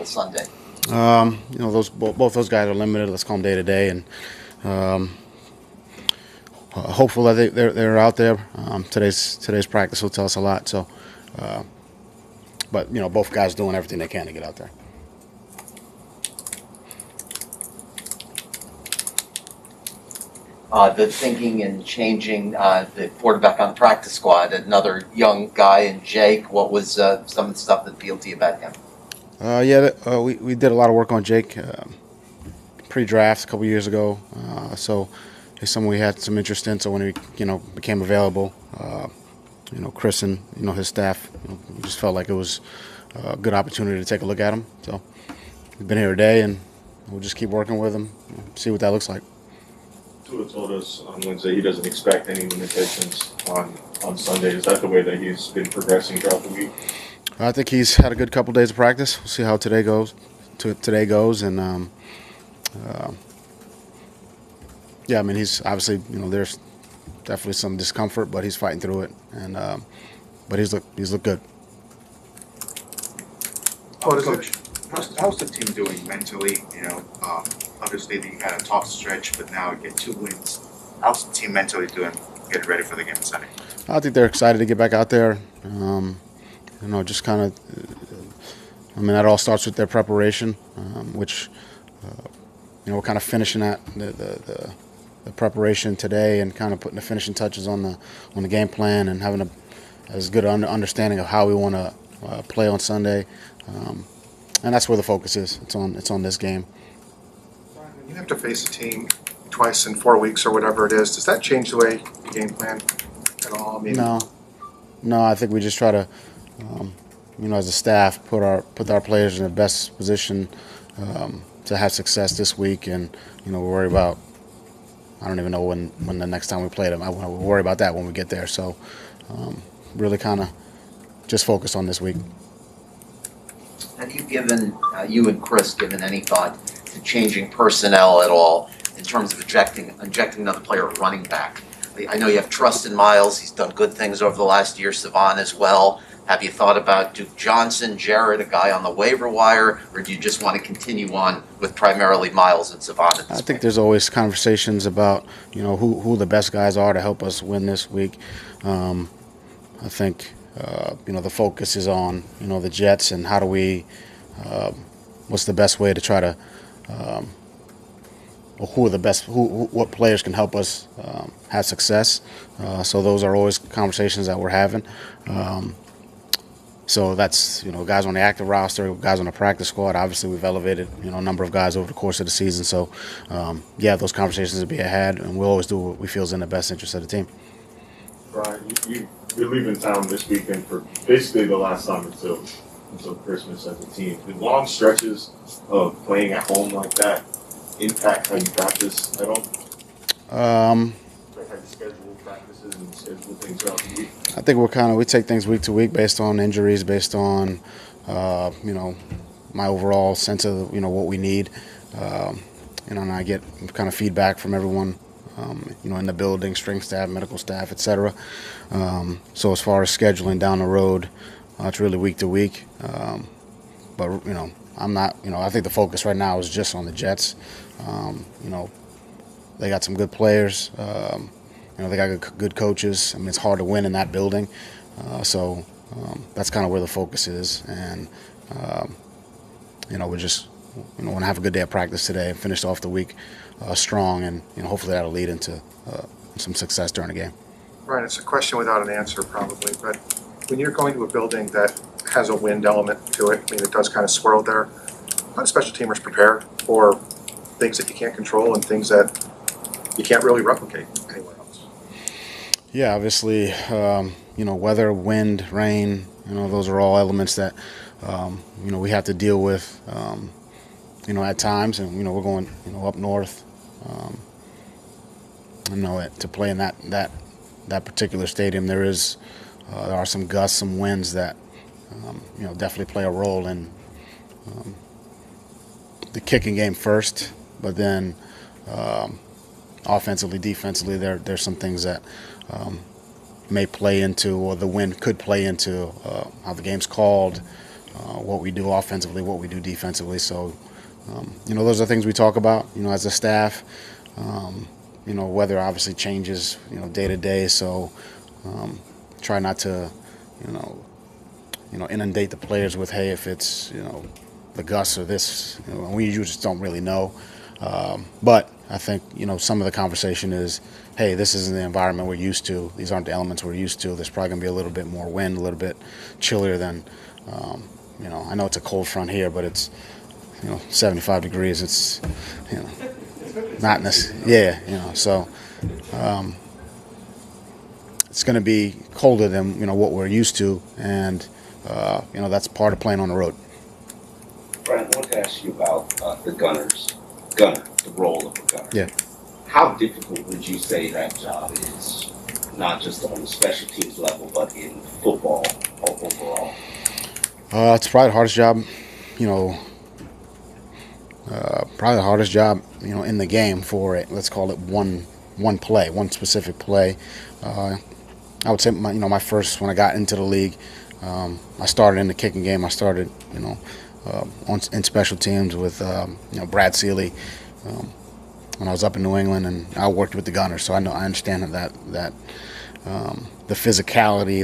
Sunday? Both those guys are limited. Let's call them day to day, and hopefully they're out there. Today's practice will tell us a lot. So, but both guys doing everything they can to get out there. The thinking and changing the quarterback on the practice squad, another young guy, and Jake. What was some of the stuff that appealed to you about him? We did a lot of work on Jake pre-draft a couple years ago. So he's someone we had some interest in. So when he became available, Chris and his staff, we just felt like it was a good opportunity to take a look at him. So we've been here a day, and we'll just keep working with him, see what that looks like. Tua told us on Wednesday he doesn't expect any limitations on Sunday. Is that the way that he's been progressing throughout the week? I think he's had a good couple days of practice. We'll see how today goes. And he's obviously there's definitely some discomfort, but he's fighting through it, and but he's looked good. How's the team doing mentally? Obviously you had a tough stretch, but now you get 2 wins. How's the team mentally doing, getting ready for the game on Sunday? I think they're excited to get back out there. Just kind of. That all starts with their preparation, which we're kind of finishing that the preparation today, and kind of putting the finishing touches on the game plan, and having as good understanding of how we want to play on Sunday. And that's where the focus is. It's on this game. When you have to face a team twice in 4 weeks or whatever it is, does that change the way you game plan at all? No. I think we just try to, as a staff, put our players in the best position to have success this week, and we'll worry about. I don't even know when the next time we play them. We'll worry about that when we get there. So, really kind of just focus on this week. Have you and Chris given any thought to changing personnel at all in terms of injecting another player at running back? I know you have trust in Miles. He's done good things over the last year. Savon as well. Have you thought about Duke Johnson, Jared, a guy on the waiver wire, or do you just want to continue on with primarily Miles and Savon at this point? I think there's always conversations about who the best guys are to help us win this week. I think the focus is on the Jets, and how do we what's the best way to try to what players can help us have success. So those are always conversations that we're having. So that's guys on the active roster, guys on the practice squad. Obviously, we've elevated a number of guys over the course of the season. So those conversations will be had, and we'll always do what we feel is in the best interest of the team. Brian, you're leaving town this weekend for basically the last time until Christmas as a team. Did long stretches of playing at home like that impact how you practice at all? How you schedule practices and schedule things throughout the week? I think we take things week to week based on injuries, based on my overall sense of what we need. And I get kind of feedback from everyone. In the building, strength staff, medical staff, etc. So as far as scheduling down the road, it's really week to week. But I'm not. I think the focus right now is just on the Jets. They got some good players. They got good coaches. It's hard to win in that building. So that's kind of where the focus is. And we just want to have a good day of practice today and finish off the week strong, and hopefully that'll lead into some success during the game. Right, it's a question without an answer probably, but when you're going to a building that has a wind element to it, it does kind of swirl there, how do special teamers prepare for things that you can't control and things that you can't really replicate anywhere else? Yeah, obviously, weather, wind, rain, those are all elements that, we have to deal with, at times. And, we're going, up north, to play in that particular stadium. There are some gusts, some winds that, definitely play a role in the kicking game first. But then offensively, defensively, there's some things that may play into, or the wind could play into how the game's called, what we do offensively, what we do defensively. So, those are things we talk about, as a staff. Weather obviously changes, day to day. So try not to, inundate the players with, hey, if it's, the gusts or this, we usually just don't really know. But I think, some of the conversation is, hey, this isn't the environment we're used to. These aren't the elements we're used to. There's probably going to be a little bit more wind, a little bit chillier than, I know it's a cold front here, but it's, 75 degrees. It's, not in this, so it's going to be colder than, what we're used to. And, that's part of playing on the road. Brian, I wanted to ask you about the gunner, the role of the gunner. Yeah. How difficult would you say that job is, not just on the special teams level, but in football overall? It's probably the hardest job, probably the hardest job, in the game for it. Let's call it one specific play. I would say my first, when I got into the league, I started in the kicking game. I started, in special teams with, Brad Seeley, when I was up in New England, and I worked with the gunners. So I understand that the physicality,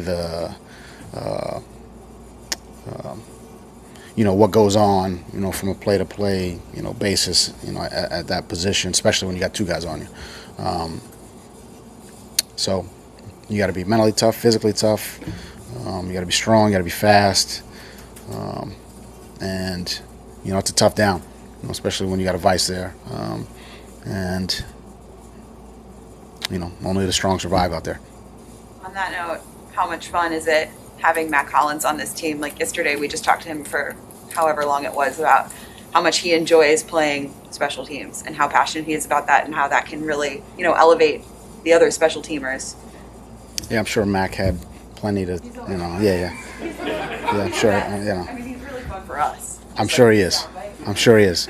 what goes on, from a play-to-play, basis, at that position, especially when you got two guys on you. So you got to be mentally tough, physically tough. You got to be strong. You got to be fast. And, it's a tough down, especially when you got a vice there. And, only the strong survive out there. On that note, how much fun is it having Matt Collins on this team? Like yesterday, we just talked to him for however long it was about how much he enjoys playing special teams and how passionate he is about that and how that can really, elevate the other special teamers. Yeah, I'm sure Mac had plenty to, yeah, I'm sure, I mean, he's really fun for us. I'm sure he is. I'm sure he is.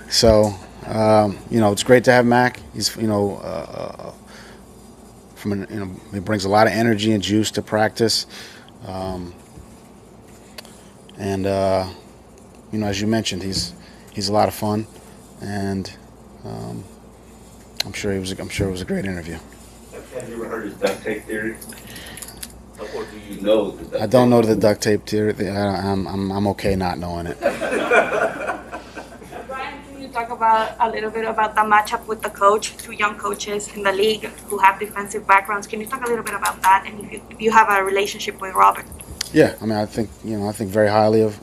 So, it's great to have Mac. He's, he brings a lot of energy and juice to practice. And as you mentioned, he's a lot of fun, and I'm sure it was a great interview. Have you ever heard his duct tape theory? Or do you know the duct tape? I don't know the duct tape theory. I'm okay not knowing it. Brian, can you talk about a little bit about the matchup with the coach, two young coaches in the league who have defensive backgrounds? Can you talk a little bit about that, and if you have a relationship with Robert? Yeah, I mean, I think very highly of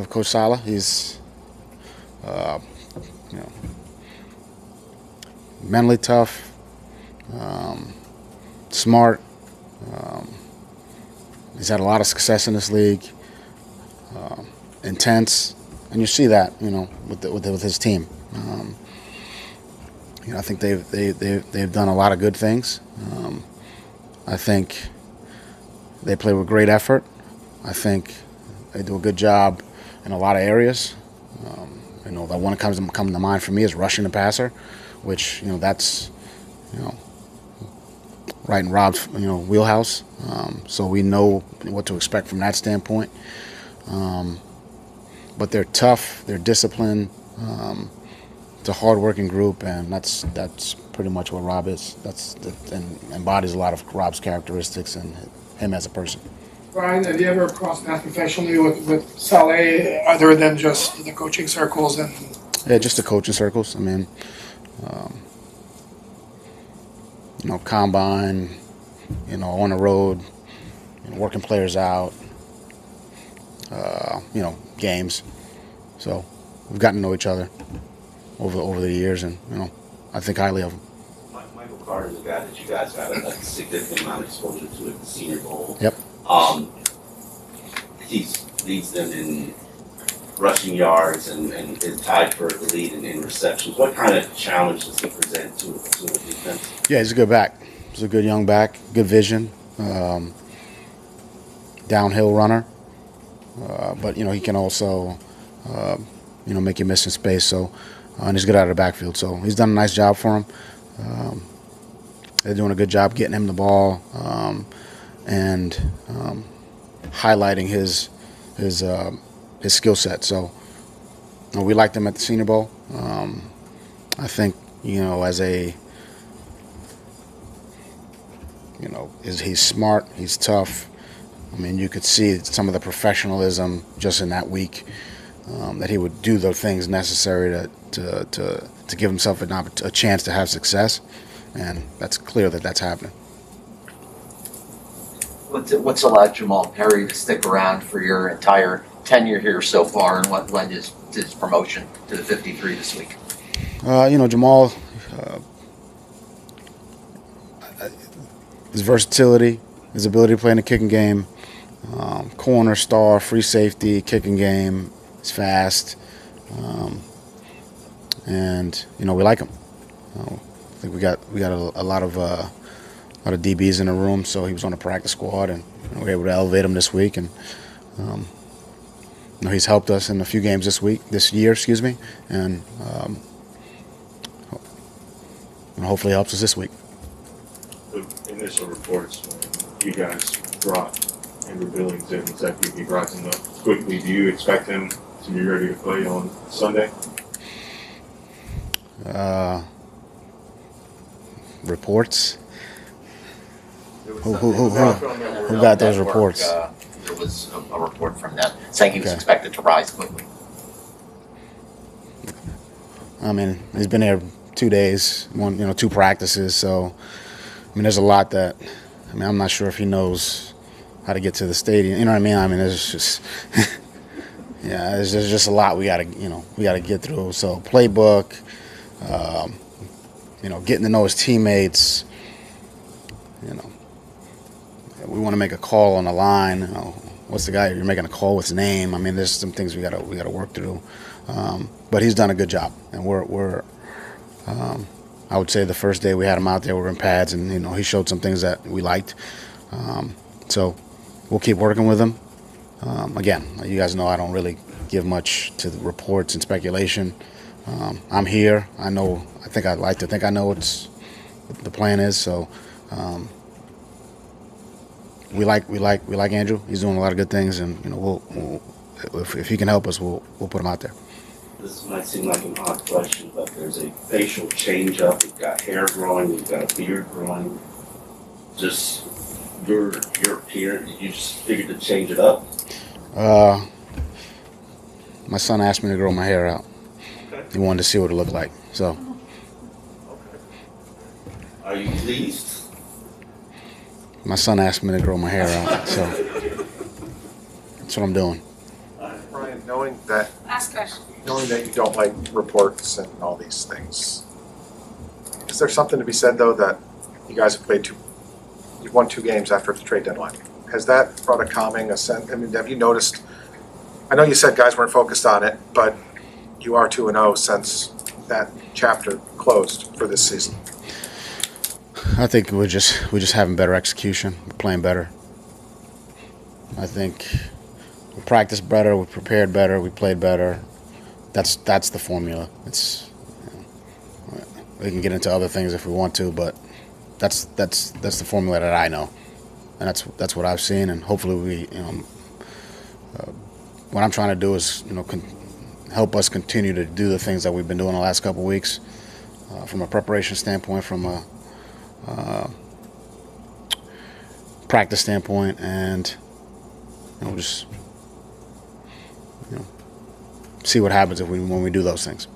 Coach Sala. He's mentally tough, smart. He's had a lot of success in this league. Intense, and you see that with his team. I think they've done a lot of good things. I think they play with great effort. I think they do a good job in a lot of areas. The one that comes to mind for me is rushing the passer, which that's right in Rob's wheelhouse. So we know what to expect from that standpoint. But they're tough. They're disciplined. It's a hard-working group, and that's pretty much what Rob is. And embodies a lot of Rob's characteristics and him as a person. Brian, have you ever crossed paths professionally with Saleh other than just the coaching circles? Yeah, just the coaching circles. I mean, combine, on the road, working players out, games. So we've gotten to know each other over the years, and I think highly of him. Michael Carter's a guy that you guys had a significant amount of exposure to at the Senior Bowl. Yep. He leads them in rushing yards and is tied for the lead in receptions. What kind of challenge does he present to the defense? Yeah, he's a good back. He's a good young back, good vision, downhill runner. But he can also make you miss in space. So, and he's good out of the backfield. So he's done a nice job for him. They're doing a good job getting him the ball and highlighting his his skill set. So we liked him at the Senior Bowl. I think he's smart, he's tough. I mean, you could see some of the professionalism just in that week, that he would do the things necessary to give himself a chance to have success, and that's clear that that's happening. What's allowed Jamal Perry to stick around for your entire tenure here so far, and what led his promotion to the 53 this week? Jamal, his versatility, his ability to play in the kicking game, corner, star, free safety, kicking game, he's fast, and we like him. I think we got a lot of DBs in the room, so he was on the practice squad, and we were able to elevate him this week, and he's helped us in a few games this year, and hopefully helps us this week. The initial reports when you guys brought Andrew Billings in, said he'd be rising up quickly. Do you expect him to be ready to play on Sunday? Reports? Who No, got those network, reports? There was a report from them saying he was Okay. expected to rise quickly. I mean, he's been there 2 days, 2 practices. So, there's a lot that. I'm not sure if he knows how to get to the stadium. You know what I mean? There's just, there's just a lot we gotta get through. So, playbook, getting to know his teammates. We want to make a call on the line. What's the guy you're making a call? What's his name? There's some things we gotta work through. But he's done a good job, and we're I would say the first day we had him out there, we were in pads, and he showed some things that we liked. So we'll keep working with him. Again, you guys know I don't really give much to the reports and speculation. I'm here. I think I'd like to think I know what the plan is. So we like Andrew. He's doing a lot of good things, and if he can help us, we'll put him out there. This might seem like an odd question, but there's a facial change up. You've got hair growing, you've got a beard growing. Just your appearance, did you just figure to change it up? My son asked me to grow my hair out. Okay. He wanted to see what it looked like. So Are you pleased? my son asked me to grow my hair out. So that's what I'm doing. Brian, knowing that you don't like reports and all these things, is there something to be said though that you guys have you've won 2 games after the trade deadline? Has that brought a calming, have you noticed? I know you said guys weren't focused on it, but you are 2-0 since that chapter closed for this season. I think we're just having better execution. We're playing better. I think we practiced better, we prepared better, we played better. That's the formula. It's we can get into other things if we want to, but that's the formula that I know, and that's what I've seen. And hopefully what I'm trying to do is help us continue to do the things that we've been doing the last couple of weeks, from a preparation standpoint, from a practice standpoint, and just see what happens when we do those things.